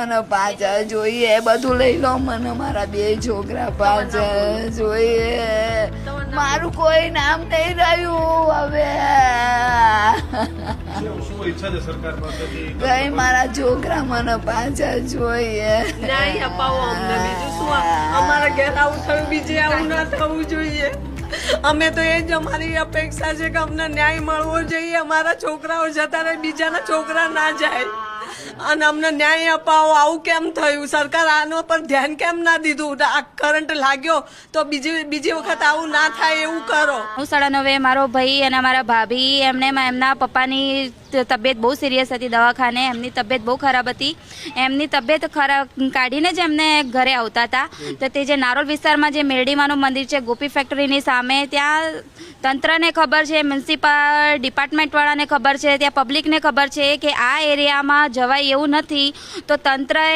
મને પાછા જોઈએ, બધું લઈ લો મને, મારા 2 છોકરા પાછા જોઈએ, મારું કોઈ નામ નહીં રહ્યું હવે. કઈ મારા છોકરા મને પાછા જોઈએ. ન્યાય અપાવો અમને, બીજું શું? અમારા ઘેર આવું થયું, બીજે આવું ના થવું જોઈએ. અમે તો એ જ અમારી અપેક્ષા છે કે અમને ન્યાય મળવો જોઈએ. અમારા છોકરાઓ જતા રહે, બીજાના છોકરા ના જાય, અને અમને ન્યાય અપાવો. આવું કેમ થયું? સરકાર આનો પર ધ્યાન કેમ ના દીધું? આ કરંટ લાગ્યો તો બીજી વખત આવું ના થાય એવું કરો. 9:30 મારો ભાઈ અને મારા ભાભી એમના પપ્પાની તબિયત બહુ સિરિયસ હતી દવાખાને. એમની તબિયત બહુ ખરાબ હતી. એમની તબિયત ખરાબ કાઢીને જ એમને ઘરે આવતા હતા. તો તે જે નારોલ વિસ્તારમાં જે મેરડીમાનું મંદિર છે, ગોપી ફેક્ટરીની સામે, ત્યાં તંત્રને ખબર છે, મ્યુનિસિપલ ડિપાર્ટમેન્ટવાળાને ખબર છે, ત્યાં પબ્લિકને ખબર છે કે આ એરિયામાં જવાય એવું નથી. તો તંત્રએ,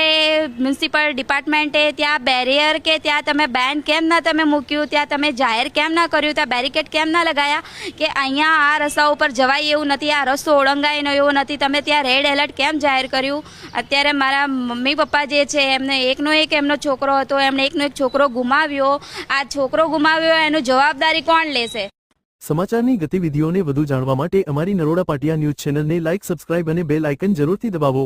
મ્યુનિસિપલ ડિપાર્ટમેન્ટે ત્યાં બેરિયર કે ત્યાં તમે બેન કેમ ના તમે મૂક્યું, ત્યાં તમે જાહેર કેમ ના કર્યું, ત્યાં બેરિકેડ કેમ ના લગાયા કે અહીંયા આ રસ્તા ઉપર જવાય એવું નથી, આ રસ્તો ઓળંગાયનો એવો નથી, તમે ત્યાં રેડ એલર્ટ કેમ જાહેર કર્યું? અત્યારે મારા મમ્મી પપ્પા જે છે એમને એકનો એક એમનો છોકરો હતો, એમણે એકનો એક છોકરો ગુમાવ્યો. આ છોકરો ગુમાવ્યો એનું જવાબદારી કોણ લેશે? સમાચારની ગતિવિધિઓને વધુ જાણવા માટે અમારી નરોડા પાટિયા ન્યૂઝ ચેનલને લાઇક, સબસ્ક્રાઇબ અને બેલ આઇકન જરૂરથી દબાવો.